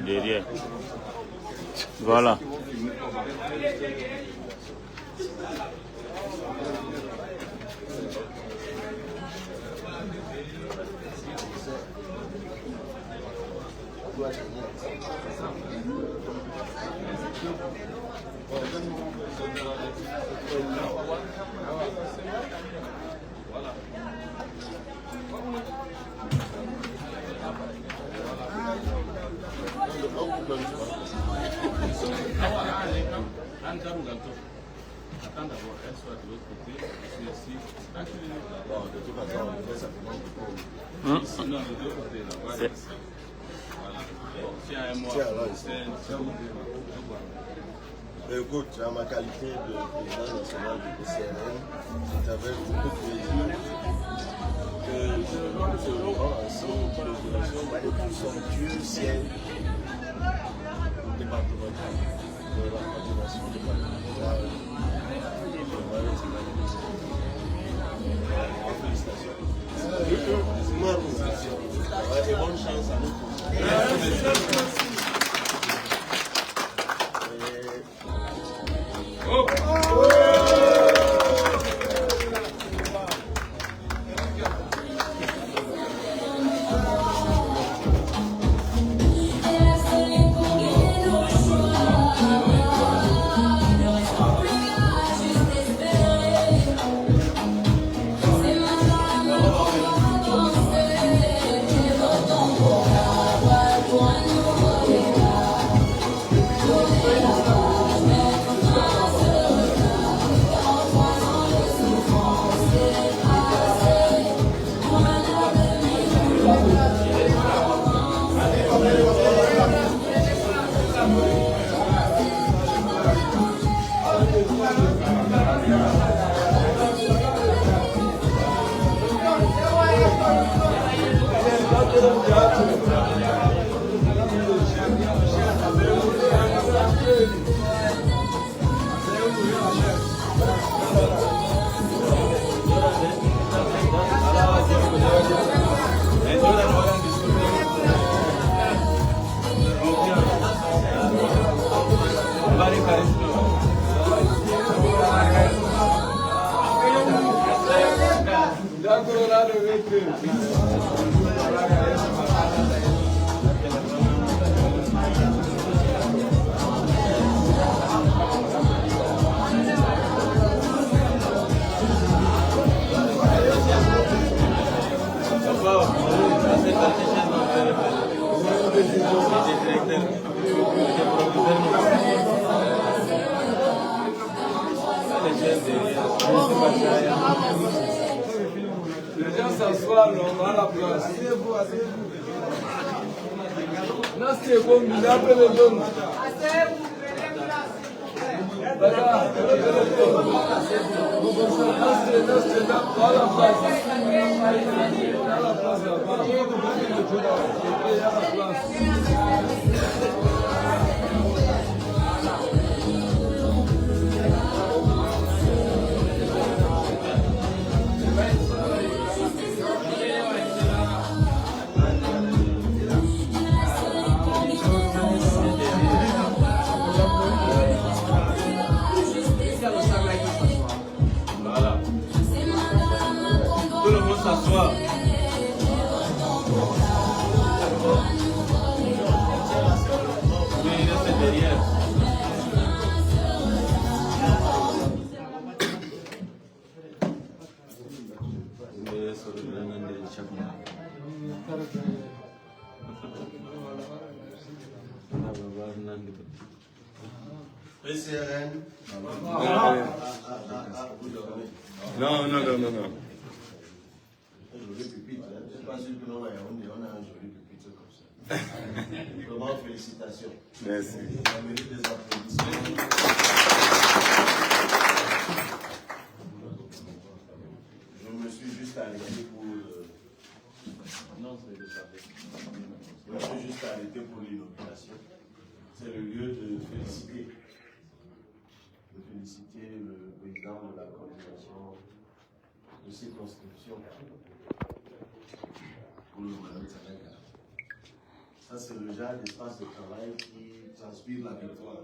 Derrière. Voilà. Attends d'abord, elle soit de l'autre côté, ici. Bon, de toute façon, on fait simplement le sinon, de l'autre côté, là. Voilà. Bon, s'il y a un mois, écoute, en ma qualité de président national du PCRN, c'est avec beaucoup de plaisir que je rends ainsi une inauguration du plus somptueux ciel départemental de la coordination départementale de félicitations. Et bonne chance à nous tous. Les gens s'assoient, on a la place. Non, c'est bon, il a appelé le don. Tout le monde s'assoit. Oui, il reste derrière. PCRN. Non. Joli pupitre, hein. Je ne suis pas sûr que nous on a un joli pupitre comme ça. Vraiment, félicitations. Merci. Ça mérite des applaudissements. Je me suis juste arrêté pour. Non, c'est le savais. Je me suis juste arrêté pour l'inauguration. C'est le lieu de féliciter. De féliciter le président de la coordination de circonscription pour le Madame Sanaka. Ça, c'est le genre d'espace de travail qui transpire la victoire.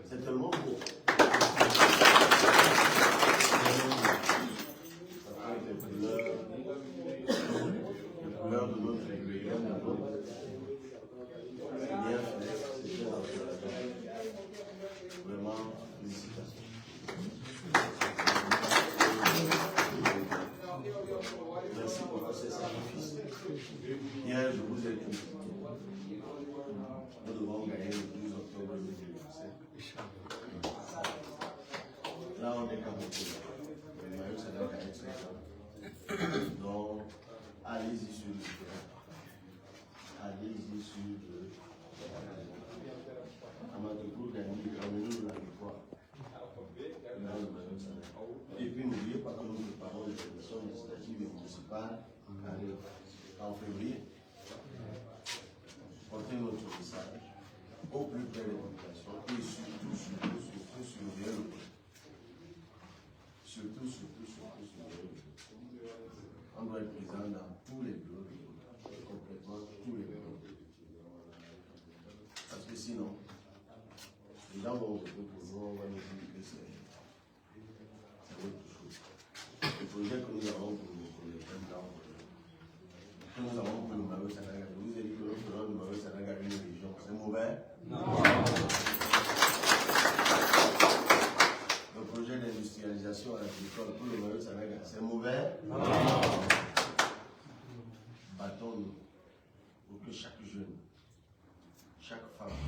C'est tellement beau. Ça fait les couleurs de notre pays. C'est bien fait, c'est très encourageant. Vraiment, félicitations. Merci pour tous ces sacrifices. Hier, je vous ai dit, nous devons gagner le 12 octobre 2017. Là, on est comme le maillot, ça doit gagner ce temps. Donc, allez-y sur le terrain. Allez-y sur le terrain. Pour gagner, amenez-nous la victoire. Et puis n'oubliez pas que nous préparons les élections législatives et municipales en février. Portez notre message au plus près des populations et surtout surveiller le peuple. Surtout surveiller le peuple. On doit être présent dans tous les bureaux de vote, complètement tous les bureaux. Parce que sinon, les gens vont voter pour nous, on va nous dire que c'est autre chose. Le projet que nous avons pour les candidats, que nous avons pour le Maroc-Sanaga, je vous ai dit que nous ferons le Maroc-Sanaga une région. C'est mauvais? Non. Le projet d'industrialisation agricole pour le Maroc-Sanaga, c'est mauvais? Non. Battons-nous pour que chaque jeune, chaque femme,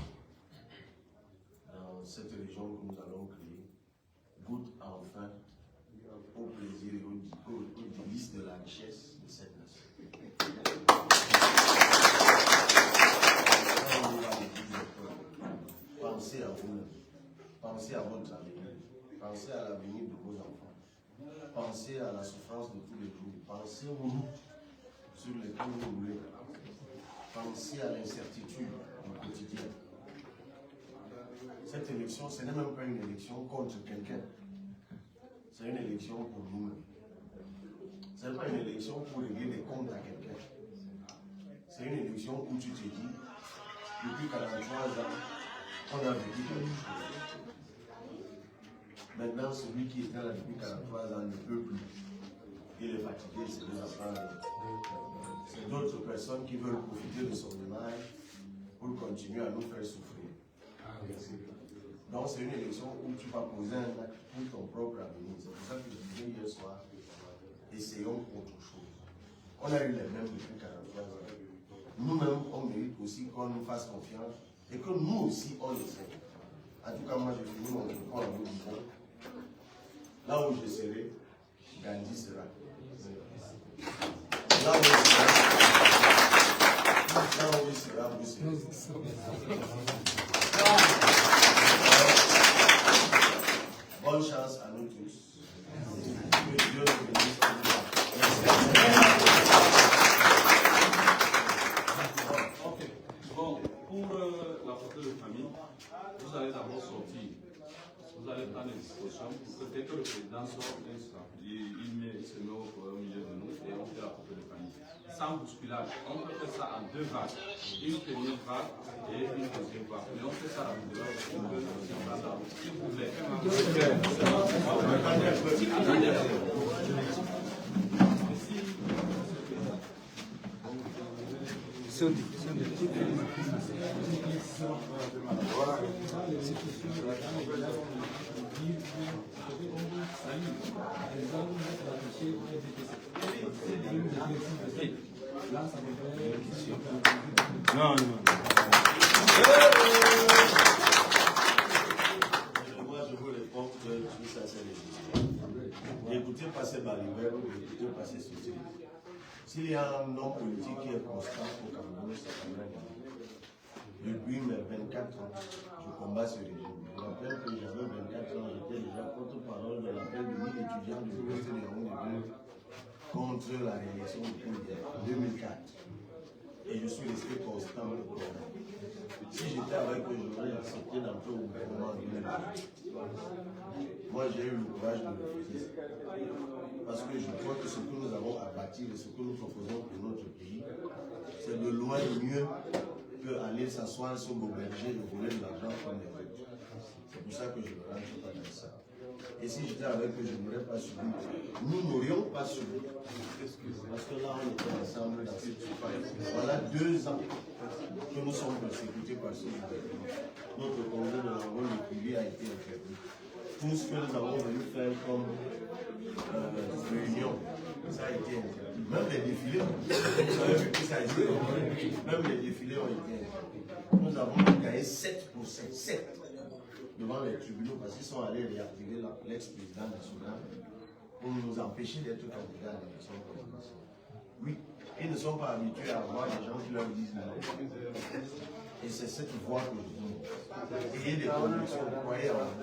dans cette région que nous allons créer, goûte enfin au plaisir et aux délices de la richesse de cette nation. Pensez à vous-même, pensez à votre avenir, pensez à l'avenir de vos enfants, pensez à la souffrance de tous les jours, pensez aux loups sur lesquels vous roulez, pensez à l'incertitude du quotidien. Cette élection, ce n'est même pas une élection contre quelqu'un. C'est une élection pour nous-mêmes. Ce n'est pas une élection pour régler des comptes à quelqu'un. C'est une élection où tu te dis, depuis 43 ans, on a vécu quelque chose. Maintenant, celui qui était là depuis 43 ans ne peut plus. Il est fatigué, c'est des affaires. C'est d'autres personnes qui veulent profiter de son image pour continuer à nous faire souffrir. Donc c'est une élection où tu vas poser un acte pour ton propre avenir. C'est pour ça que je disais hier soir, essayons autre chose. On a eu les mêmes depuis 43 ans. Nous-mêmes, on mérite aussi qu'on nous fasse confiance et que nous aussi, on essaie. En tout cas, moi, j'ai fini mon propos en vous disant, là où je serai, Gandhi sera. Là où il sera, vous serez. Bonne chance à nous tous. Que Dieu nous bénisse. Ok. Bon, pour la photo de famille, vous allez d'abord sortir. Vous allez prendre les dispositions pour que dès que le président sort, il se met au milieu de nous et on fait la photo de famille. Sans bousculage, on peut faire ça en deux vagues. Une première vague et une deuxième vague. Mais on fait ça en deux vagues. S'il vous plaît. Non, non. Moi, je vous réponds que tout ça, c'est légitime. Écoutez passer Balibert, écoutez passer Soutien. S'il y a un homme politique qui est constant au Cameroun, c'est Cameroun. Depuis mes 24 ans, je combats ce régime. Je me rappelle que j'avais 24 ans, j'étais déjà porte-parole de l'appel de 1000 étudiants de l'Université de Yaoundé contre la réélection de Koudia en 2004. Et je suis resté constant. Si j'étais avec eux, j'aurais accepté d'entrer au gouvernement en 2018. Moi, j'ai eu le courage de le refuser. Parce que je crois que ce que nous avons à bâtir et ce que nous proposons pour notre pays, c'est de loin mieux qu'aller s'asseoir sur nos bergers et voler de l'argent comme les autres. C'est pour ça que je ne rentre pas dans ça. Et si j'étais avec eux, je n'aurais pas subi. Nous n'aurions pas subi. Parce que là, on était ensemble dans cette situation. Voilà 2 ans que nous sommes persécutés par ce gouvernement. Notre congrès de l'envoi du privé a été interdit. Tout ce que nous avons voulu faire comme réunion, ça a été interdit. Même les défilés, vous avez vu que ça a été interdit. Même les défilés ont été interdits. Nous avons gagné 7%. 7 devant les tribunaux parce qu'ils sont allés réactiver l'ex-président national pour nous empêcher d'être candidats à l'élection présidentielle. Oui, ils ne sont pas habitués à avoir des gens qui leur disent non. Et c'est cette voie que nous voulons. Ayez des convictions, croyez en vous.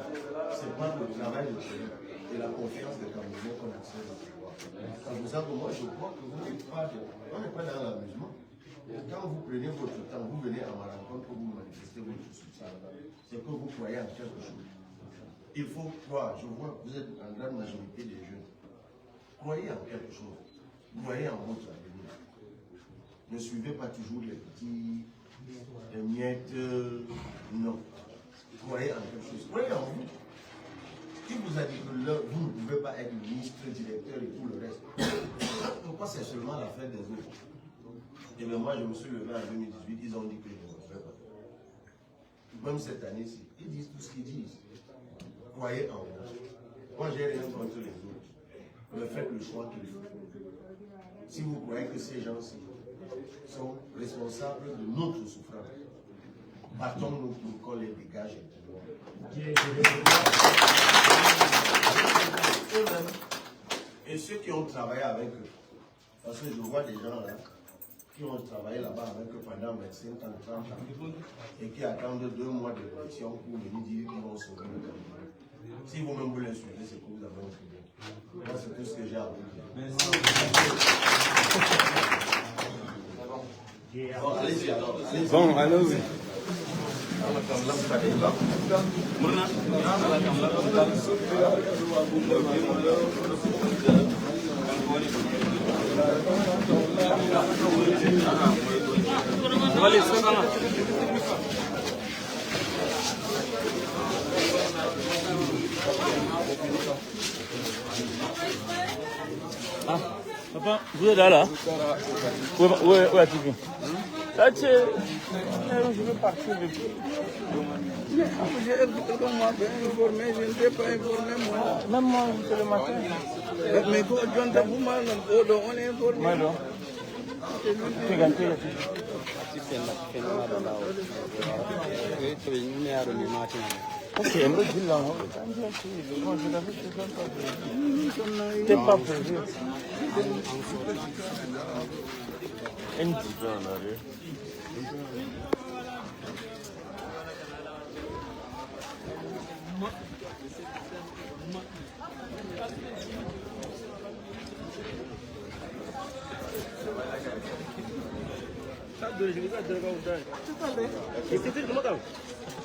C'est pas le travail de terrain et la confiance des Camerounais qu'on accède au pouvoir. C'est pour ça que moi je crois que vous n'êtes pas, on n'est pas dans l'amusement. Quand vous prenez votre temps, vous venez à ma rencontre pour vous manifester votre soutien. C'est que vous croyez en quelque chose. Il faut croire, je vois que vous êtes en grande majorité des jeunes. Croyez en quelque chose. Croyez en votre avenir. Ne suivez pas toujours les petits, les miettes. Non. Croyez en quelque chose. Croyez en vous. Qui vous a dit que là, vous ne pouvez pas être ministre, directeur et tout le reste? Pourquoi c'est seulement l'affaire des autres? Et bien moi, je me suis levé en 2018, ils ont dit que je ne le ferai pas. Même cette année-ci, ils disent tout ce qu'ils disent. Croyez en vous. Moi, j'ai rien contre les autres. Mais faites le choix qu'il faut. Si vous croyez que ces gens-ci sont responsables de notre souffrance, battons-nous pour qu'on les dégage eux-mêmes et ceux qui ont travaillé avec eux. Parce que je vois des gens là qui ont travaillé là-bas avec eux pendant 25 ans, 30 ans, et qui attendent 2 mois de élection pour venir dire qu'ils vont sauver le Cameroun. Si vous-même vous les suivez, c'est que vous avez un problème. Moi, c'est tout ce que j'ai à vous dire. Bon, allez-y alors. Bon, allons-y. Ah, papa, vous êtes là? Où est-ce que tu là, je veux partir depuis. J'ai comme moi, bien informé, je ne t'ai pas informé moi. Même moi, c'est le matin. Mais toi, John, t'as vous mal, on est informé. Malo. Tu gagnes. Ok, je me dis là, t'es pas prévu. Un petit peu en arrière. Tá doido, liga a droga, o Dani. Esse filho de